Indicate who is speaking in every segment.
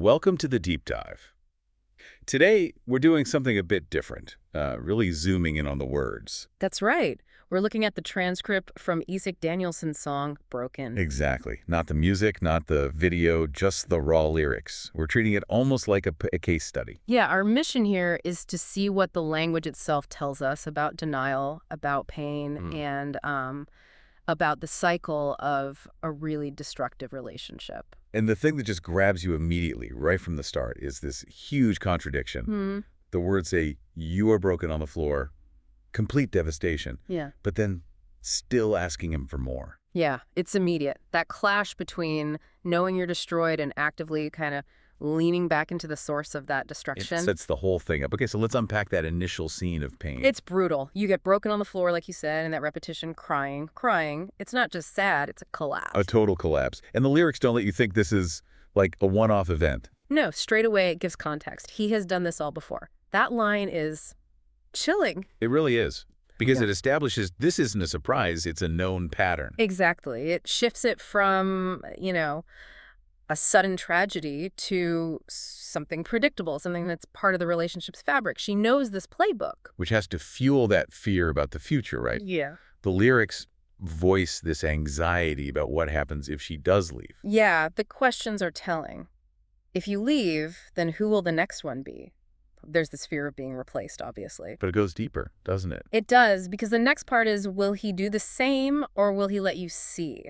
Speaker 1: Welcome to the deep dive. Today, we're doing something a bit different, really zooming in on the words.
Speaker 2: That's right. We're looking at the transcript from Isak Danielson's song, Broken.
Speaker 1: Exactly. Not the music, not the video, just the raw lyrics. We're treating it almost like a case study.
Speaker 2: Yeah, our mission here is to see what the language itself tells us about denial, about pain, and about the cycle of a really destructive relationship.
Speaker 1: And the thing that just grabs you immediately, right from the start, is this huge contradiction. The words say, you are broken on the floor, complete devastation.
Speaker 2: Yeah.
Speaker 1: But then still asking him for more.
Speaker 2: Yeah, it's immediate. That clash between knowing you're destroyed and actively kind of leaning back into the source of that destruction.
Speaker 1: It sets the whole thing up. Okay, so let's unpack that initial scene of pain.
Speaker 2: It's brutal. You get broken on the floor, like you said, and that repetition, crying, crying. It's not just sad, it's a collapse.
Speaker 1: A total collapse. And the lyrics don't let you think this is like a one-off event.
Speaker 2: No, straight away it gives context. He has done this all before. That line is chilling.
Speaker 1: It really is. Because it establishes this isn't a surprise, it's a known pattern.
Speaker 2: Exactly. It shifts it from, a sudden tragedy to something predictable, something that's part of the relationship's fabric. She knows this playbook.
Speaker 1: Which has to fuel that fear about the future, right?
Speaker 2: Yeah.
Speaker 1: The lyrics voice this anxiety about what happens if she does leave.
Speaker 2: Yeah, the questions are telling. If you leave, then who will the next one be? There's this fear of being replaced, obviously.
Speaker 1: But it goes deeper, doesn't it?
Speaker 2: It does, because the next part is, will he do the same or will he let you see?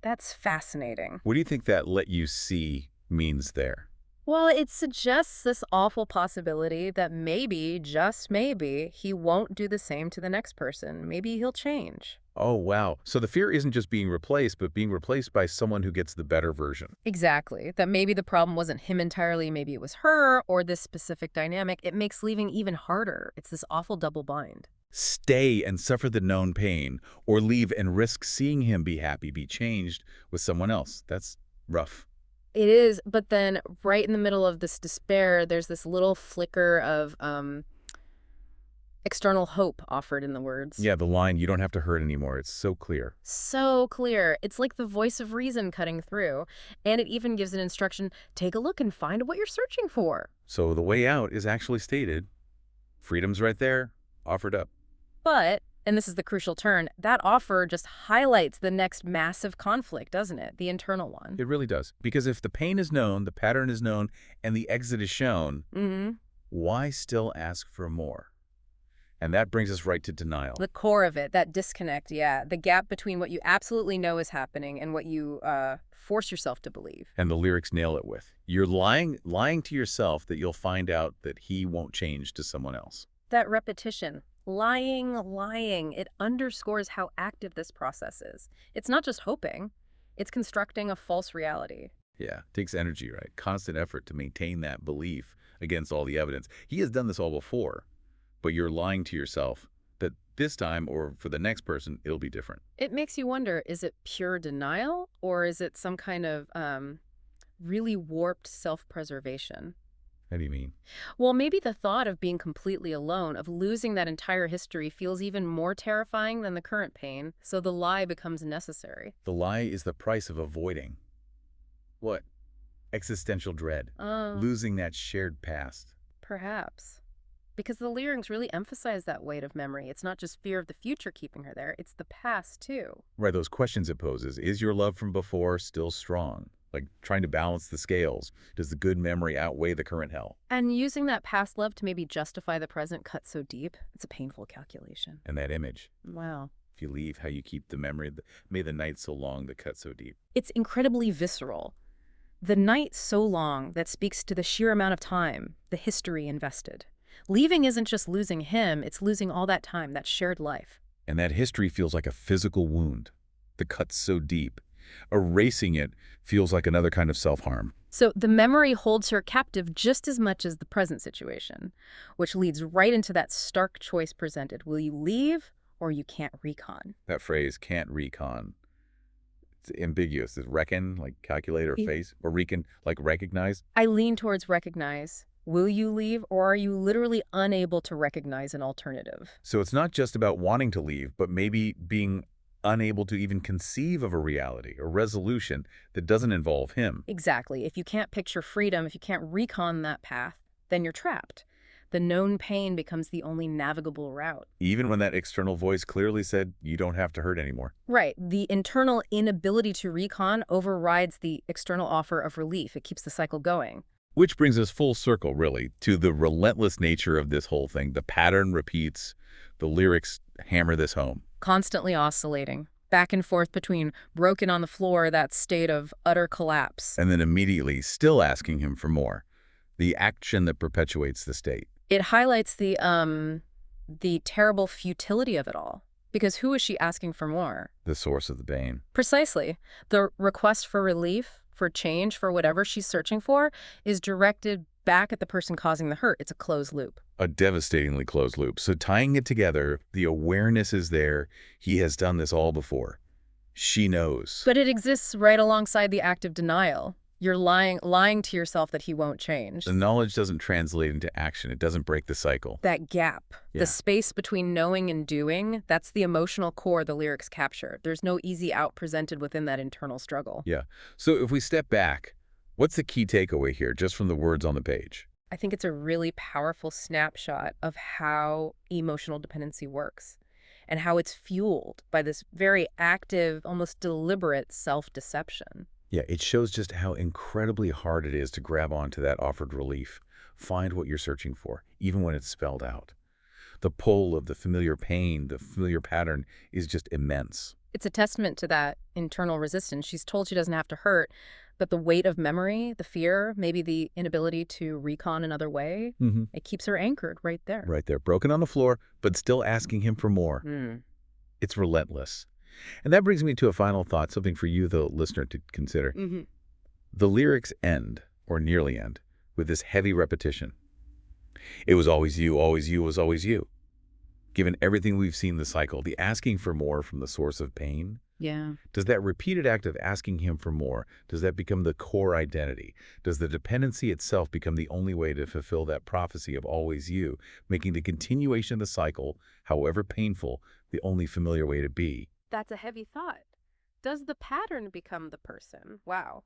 Speaker 2: That's fascinating.
Speaker 1: What do you think that let you see means there?
Speaker 2: Well, it suggests this awful possibility that maybe, just maybe, he won't do the same to the next person. Maybe he'll change.
Speaker 1: Oh, wow. So the fear isn't just being replaced, but being replaced by someone who gets the better version.
Speaker 2: Exactly. That maybe the problem wasn't him entirely, maybe it was her or this specific dynamic. It makes leaving even harder. It's this awful double bind.
Speaker 1: Stay and suffer the known pain, or leave and risk seeing him be happy, be changed with someone else. That's rough.
Speaker 2: It is, but then right in the middle of this despair, there's this little flicker of external hope offered in the words.
Speaker 1: Yeah, the line, you don't have to hurt anymore. It's so clear.
Speaker 2: So clear. It's like the voice of reason cutting through. And it even gives an instruction, take a look and find what you're searching for.
Speaker 1: So the way out is actually stated. Freedom's right there, offered up.
Speaker 2: But, and this is the crucial turn, that offer just highlights the next massive conflict, doesn't it? The internal one.
Speaker 1: It really does. Because if the pain is known, the pattern is known, and the exit is shown, why still ask for more? And that brings us right to denial.
Speaker 2: The core of it, that disconnect, yeah. The gap between what you absolutely know is happening and what you force yourself to believe.
Speaker 1: And the lyrics nail it with. You're lying to yourself that you'll find out that he won't change to someone else.
Speaker 2: That repetition. Lying, it underscores how active this process is. It's not just hoping, it's constructing a false reality.
Speaker 1: Yeah, it takes energy, right? Constant effort to maintain that belief against all the evidence. He has done this all before, but you're lying to yourself that this time or for the next person, it'll be different.
Speaker 2: It makes you wonder, is it pure denial or is it some kind of really warped self-preservation?
Speaker 1: How do you mean?
Speaker 2: Well, maybe the thought of being completely alone, of losing that entire history, feels even more terrifying than the current pain, so the lie becomes necessary.
Speaker 1: The lie is the price of avoiding. What? Existential dread. Losing that shared past.
Speaker 2: Perhaps. Because the lyrics really emphasize that weight of memory. It's not just fear of the future keeping her there, it's the past, too.
Speaker 1: Right, those questions it poses. Is your love from before still strong? Like trying to balance the scales. Does the good memory outweigh the current hell?
Speaker 2: And using that past love to maybe justify the present cut so deep, it's a painful calculation.
Speaker 1: And that image.
Speaker 2: Wow.
Speaker 1: If you leave, how you keep the memory. May the night so long, the cut so deep.
Speaker 2: It's incredibly visceral. The night so long that speaks to the sheer amount of time, the history invested. Leaving isn't just losing him, it's losing all that time, that shared life.
Speaker 1: And that history feels like a physical wound. The cut's so deep. Erasing it feels like another kind of self-harm.
Speaker 2: So the memory holds her captive just as much as the present situation, which leads right into that stark choice presented. Will you leave or you can't recon?
Speaker 1: That phrase, can't recon. It's ambiguous. Is reckon, like calculate or face, or recon, like recognize?
Speaker 2: I lean towards recognize. Will you leave, or are you literally unable to recognize an alternative?
Speaker 1: So it's not just about wanting to leave, but maybe being unable to even conceive of a reality or resolution that doesn't involve him.
Speaker 2: Exactly. If you can't picture freedom, if you can't recon that path, then you're trapped. The known pain becomes the only navigable route.
Speaker 1: Even when that external voice clearly said, you don't have to hurt anymore.
Speaker 2: Right. The internal inability to recon overrides the external offer of relief. It keeps the cycle going.
Speaker 1: Which brings us full circle, really, to the relentless nature of this whole thing. The pattern repeats. The lyrics hammer this home.
Speaker 2: Constantly oscillating, back and forth between broken on the floor, that state of utter collapse.
Speaker 1: And then immediately still asking him for more. The action that perpetuates the state.
Speaker 2: It highlights the terrible futility of it all. Because who is she asking for more?
Speaker 1: The source of the pain.
Speaker 2: Precisely. The request for relief, for change, for whatever she's searching for, is directed back at the person causing the hurt. It's a closed loop.
Speaker 1: A devastatingly closed loop. So tying it together, the awareness is there. He has done this all before. She knows.
Speaker 2: But it exists right alongside the act of denial. You're lying to yourself that he won't change.
Speaker 1: The knowledge doesn't translate into action. It doesn't break the cycle.
Speaker 2: That gap,
Speaker 1: Yeah.
Speaker 2: the space between knowing and doing, that's the emotional core the lyrics capture. There's no easy out presented within that internal struggle.
Speaker 1: Yeah. So if we step back, what's the key takeaway here, just from the words on the page?
Speaker 2: I think it's a really powerful snapshot of how emotional dependency works and how it's fueled by this very active, almost deliberate self-deception.
Speaker 1: Yeah, it shows just how incredibly hard it is to grab onto that offered relief, find what you're searching for, even when it's spelled out. The pull of the familiar pain, the familiar pattern is just immense.
Speaker 2: It's a testament to that internal resistance. She's told she doesn't have to hurt, but the weight of memory, the fear, maybe the inability to recon another way, it keeps her anchored right there.
Speaker 1: Right there, broken on the floor, but still asking him for more. It's relentless. And that brings me to a final thought, something for you, the listener, to consider. The lyrics end, or nearly end, with this heavy repetition. It was always you, was always you. Given everything we've seen the cycle, the asking for more from the source of pain,
Speaker 2: Yeah.
Speaker 1: does that repeated act of asking him for more, does that become the core identity? Does the dependency itself become the only way to fulfill that prophecy of always you, making the continuation of the cycle, however painful, the only familiar way to be?
Speaker 2: That's a heavy thought. Does the pattern become the person? Wow.